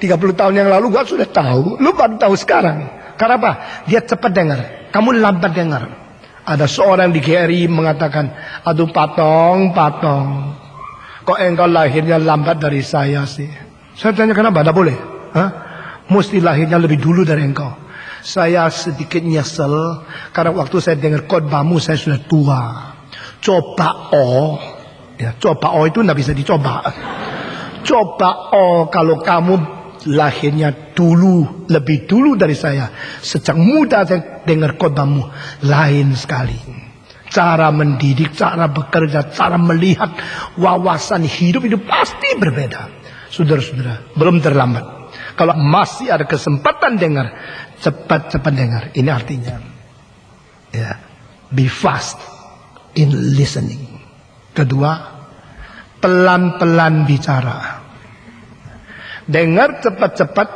30 tahun yang lalu gua sudah tahu, lu baru tahu sekarang. Karena apa? Dia cepat dengar, kamu lambat dengar. Ada seorang di KRI mengatakan, aduh patong, kok engkau lahirnya lambat dari saya sih? Saya tanya kenapa? Tidak boleh. Hah? Mesti lahirnya lebih dulu dari engkau. Saya sedikit nyesel karena waktu saya dengar khotbahmu saya sudah tua. Coba ya, coba itu tidak bisa dicoba. Coba kalau kamu lahirnya dulu, lebih dulu dari saya. Sejak muda saya dengar khotbahmu, lain sekali. Cara mendidik, cara bekerja, cara melihat wawasan hidup itu pasti berbeda. Saudara-saudara, belum terlambat. Kalau masih ada kesempatan dengar, cepat-cepat dengar. Ini artinya, ya, be fast in listening. Kedua, pelan-pelan bicara. Dengar cepat-cepat,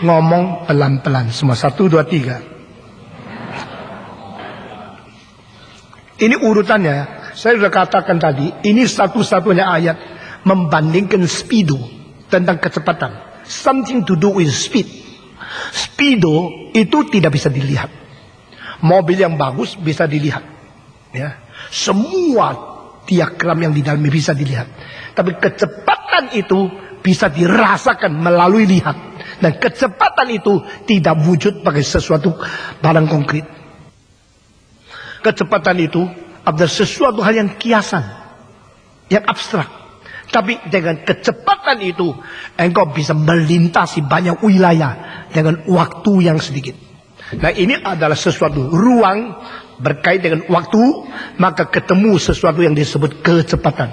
ngomong pelan-pelan. Semua 1, 2, 3. Ini urutannya. Saya sudah katakan tadi, ini satu-satunya ayat membandingkan speedo tentang kecepatan. Something to do with speed. Speedo itu tidak bisa dilihat. Mobil yang bagus bisa dilihat. Ya. Semua diagram yang di dalamnya bisa dilihat. Tapi kecepatan itu bisa dirasakan melalui lihat. Dan kecepatan itu tidak wujud pakai sesuatu barang konkret. Kecepatan itu adalah sesuatu hal yang kiasan, yang abstrak. Tapi dengan kecepatan itu, engkau bisa melintasi banyak wilayah dengan waktu yang sedikit. Nah, ini adalah sesuatu ruang berkait dengan waktu, maka ketemu sesuatu yang disebut kecepatan.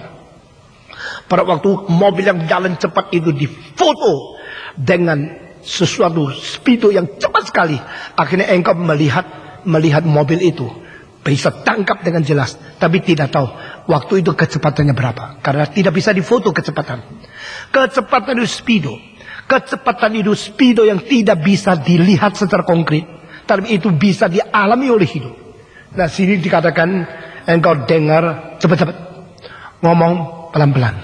Pada waktu mobil yang jalan cepat itu difoto dengan sesuatu speedo yang cepat sekali, akhirnya engkau melihat mobil itu. Bisa tangkap dengan jelas, tapi tidak tahu waktu itu kecepatannya berapa. Karena tidak bisa difoto kecepatan. Kecepatan itu speedo. Kecepatan itu speedo yang tidak bisa dilihat secara konkret, tapi itu bisa dialami oleh hidup. Nah, sini dikatakan engkau dengar cepat-cepat, ngomong pelan-pelan.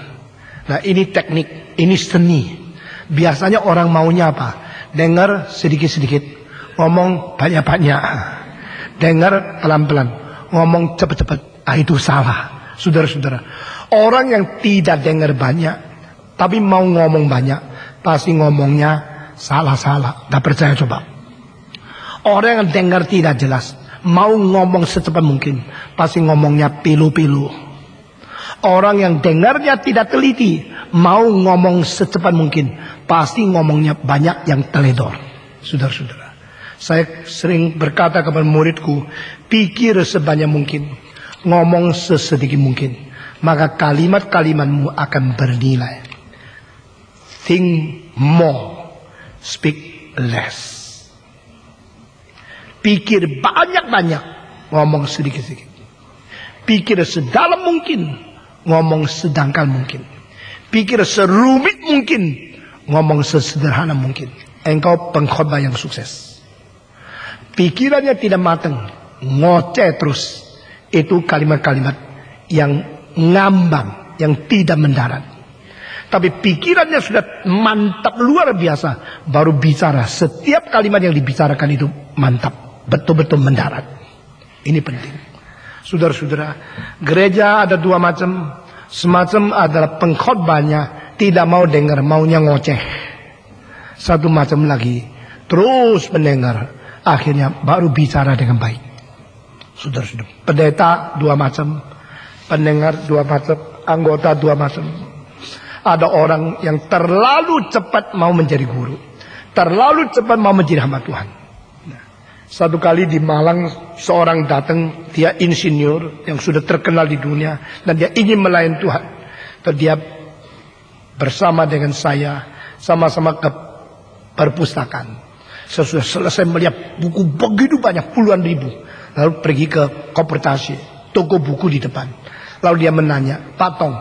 Nah, ini teknik, ini seni. Biasanya orang maunya apa? Dengar sedikit-sedikit, ngomong banyak-banyak. Dengar pelan-pelan, ngomong cepat-cepat. Itu salah, saudara-saudara. Orang yang tidak dengar banyak, tapi mau ngomong banyak, pasti ngomongnya salah-salah. Tidak percaya, coba. Orang yang dengar tidak jelas, mau ngomong secepat mungkin, pasti ngomongnya pilu-pilu. Orang yang dengarnya tidak teliti, mau ngomong secepat mungkin, pasti ngomongnya banyak yang teledor. Saudara-saudara, saya sering berkata kepada muridku, pikir sebanyak mungkin, ngomong sesedikit mungkin, maka kalimat-kalimatmu akan bernilai. Think more, speak less. Pikir banyak-banyak, ngomong sedikit-sedikit. Pikir sedalam mungkin, ngomong sedangkal mungkin. Pikir serumit mungkin, ngomong sesederhana mungkin. Engkau pengkhotbah yang sukses. Pikirannya tidak matang, ngoceh terus. Itu kalimat-kalimat yang ngambang, yang tidak mendarat. Tapi pikirannya sudah mantap luar biasa, baru bicara. Setiap kalimat yang dibicarakan itu mantap, betul-betul mendarat. Ini penting. Saudara-saudara, gereja ada dua macam. Semacam adalah pengkhotbahnya tidak mau dengar, maunya ngoceh. Satu macam lagi, terus mendengar. Akhirnya baru bicara dengan baik. Saudara-saudara, pendeta dua macam, pendengar dua macam, anggota dua macam. Ada orang yang terlalu cepat mau menjadi guru, terlalu cepat mau menjadi hamba Tuhan. Satu kali di Malang, seorang datang, dia insinyur yang sudah terkenal di dunia, dan dia ingin melayani Tuhan. Dan dia bersama dengan saya, sama-sama ke perpustakaan. Sesudah selesai melihat buku begitu banyak, puluhan ribu. Lalu pergi ke Kopertasi, toko buku di depan. Lalu dia menanya, Pak Tong,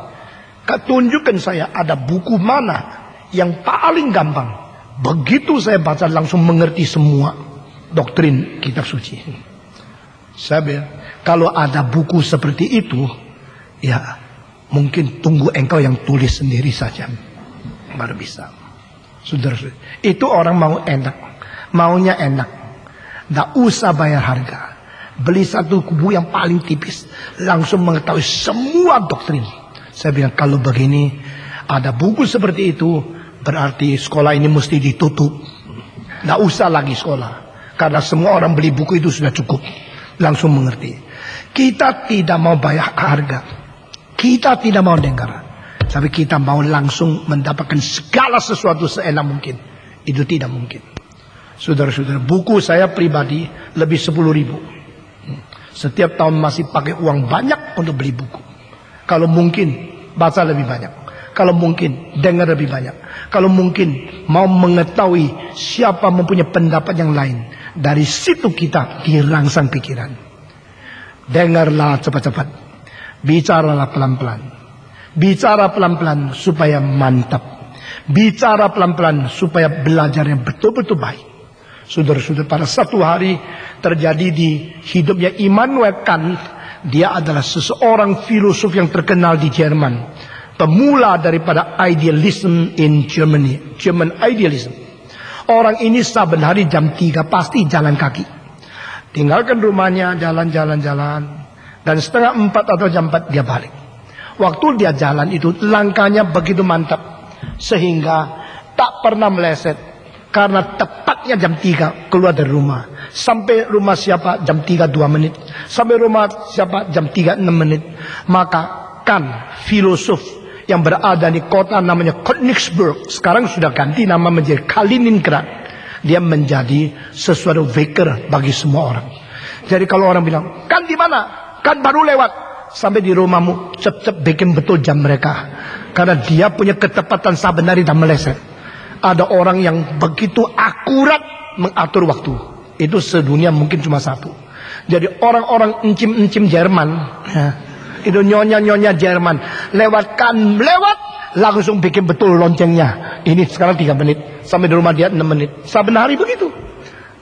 tunjukkan saya ada buku mana yang paling gampang. Begitu saya baca langsung mengerti semua doktrin kitab suci. Saya bilang, kalau ada buku seperti itu, ya mungkin tunggu engkau yang tulis sendiri saja, baru bisa. Saudara, itu orang mau enak, maunya enak, nggak usah bayar harga. Beli satu buku yang paling tipis, langsung mengetahui semua doktrin. Saya bilang kalau begini, ada buku seperti itu, berarti sekolah ini mesti ditutup. Nggak usah lagi sekolah, karena semua orang beli buku itu sudah cukup. Langsung mengerti. Kita tidak mau bayar harga, kita tidak mau dengar, tapi kita mau langsung mendapatkan segala sesuatu seenak mungkin. Itu tidak mungkin. Saudara-saudara, buku saya pribadi lebih 10.000. Setiap tahun masih pakai uang banyak untuk beli buku. Kalau mungkin baca lebih banyak, kalau mungkin dengar lebih banyak, kalau mungkin mau mengetahui siapa mempunyai pendapat yang lain. Dari situ kita dirangsang pikiran. Dengarlah cepat-cepat, bicaralah pelan-pelan. Bicara pelan-pelan supaya mantap. Bicara pelan-pelan supaya belajarnya betul-betul baik. Saudara-saudara, pada satu hari terjadi di hidupnya Immanuel Kant. Dia adalah seseorang filosof yang terkenal di Jerman. Pemula daripada idealism in Germany. German idealism. Orang ini saben hari jam 3 pasti jalan kaki. Tinggalkan rumahnya, jalan-jalan. Dan setengah 4 atau jam 4 dia balik. Waktu dia jalan itu langkahnya begitu mantap. Sehingga tak pernah meleset. Karena tepatnya jam 3 keluar dari rumah. Sampai rumah siapa jam 3 2 menit. Sampai rumah siapa jam 3 6 menit. Maka kan filosof yang berada di kota namanya Königsberg. Sekarang sudah ganti nama menjadi Kaliningrad. Dia menjadi sesuatu waker bagi semua orang. Jadi kalau orang bilang, kan di mana? Kan baru lewat. Sampai di rumahmu, cep-cep bikin betul jam mereka. Karena dia punya ketepatan saben hari dan meleset. Ada orang yang begitu akurat mengatur waktu. Itu sedunia mungkin cuma satu. Jadi orang-orang encim-encim Jerman, itu nyonya-nyonya Jerman, lewat langsung bikin betul loncengnya. Ini sekarang 3 menit, sampai di rumah dia 6 menit. Saben hari begitu.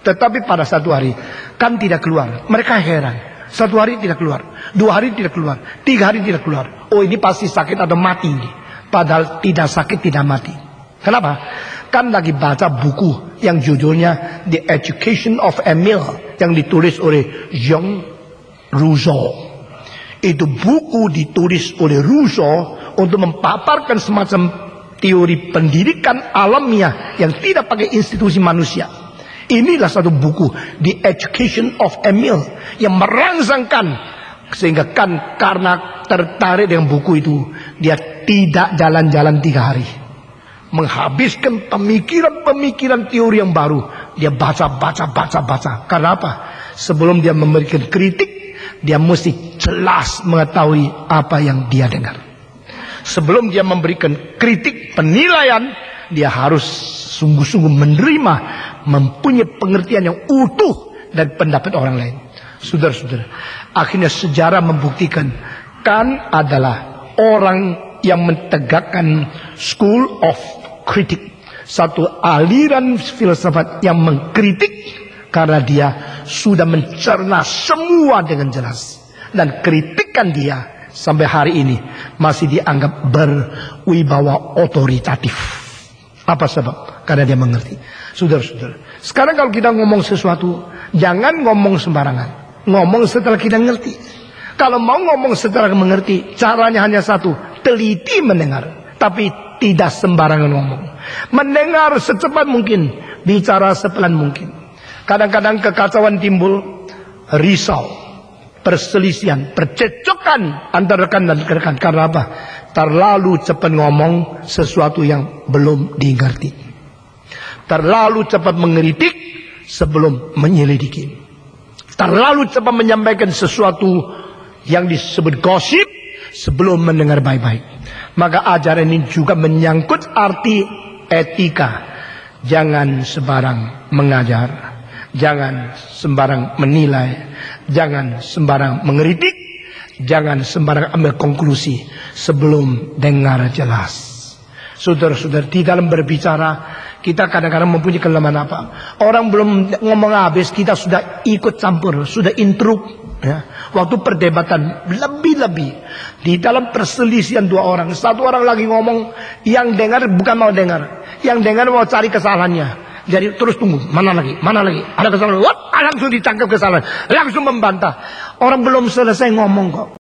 Tetapi pada satu hari kan tidak keluar. Mereka heran. 1 hari tidak keluar, 2 hari tidak keluar, 3 hari tidak keluar. Oh, ini pasti sakit atau mati ini. Padahal tidak sakit, tidak mati. Kenapa? Kan lagi baca buku yang judulnya The Education of Emile yang ditulis oleh Jean Rousseau. Itu buku ditulis oleh Rousseau untuk memaparkan semacam teori pendidikan alamiah yang tidak pakai institusi manusia. Inilah satu buku The Education of Emile yang merangsangkan sehingga kan karena tertarik dengan buku itu dia tidak jalan-jalan 3 hari. Menghabiskan pemikiran-pemikiran teori yang baru. Dia baca. Karena apa? Sebelum dia memberikan kritik, dia mesti jelas mengetahui apa yang dia dengar. Sebelum dia memberikan kritik penilaian, dia harus sungguh-sungguh menerima, mempunyai pengertian yang utuh dari pendapat orang lain. Saudara-saudara, akhirnya sejarah membuktikan Kant adalah orang yang mentegakkan School of Critic, satu aliran filsafat yang mengkritik karena dia sudah mencerna semua dengan jelas. Dan kritikan dia sampai hari ini masih dianggap berwibawa otoritatif. Apa sebab? Karena dia mengerti. Saudara-saudara, sekarang kalau kita ngomong sesuatu, jangan ngomong sembarangan. Ngomong setelah kita ngerti. Kalau mau ngomong setelah mengerti, caranya hanya satu, teliti mendengar, tapi tidak sembarangan ngomong. Mendengar secepat mungkin, bicara sepelan mungkin. Kadang-kadang kekacauan timbul, risau, perselisihan, percecokan antara rekan dan rekan. Karena apa? Terlalu cepat ngomong sesuatu yang belum dimengerti. Terlalu cepat mengkritik sebelum menyelidiki. Terlalu cepat menyampaikan sesuatu yang disebut gosip sebelum mendengar baik-baik. Maka ajaran ini juga menyangkut arti etika. Jangan sembarang mengajar, jangan sembarang menilai, jangan sembarang mengkritik, jangan sembarang ambil konklusi sebelum dengar jelas. Saudara-saudara, di dalam berbicara kita kadang-kadang mempunyai kelemahan apa? Orang belum ngomong habis, kita sudah ikut campur, sudah intrup. Ya. Waktu perdebatan lebih-lebih di dalam perselisihan dua orang, satu orang lagi ngomong, yang dengar bukan mau dengar, yang dengar mau cari kesalahannya. Jadi terus tunggu, mana lagi, ada kesalahan, langsung ditangkap kesalahan, langsung membantah. Orang belum selesai ngomong kok,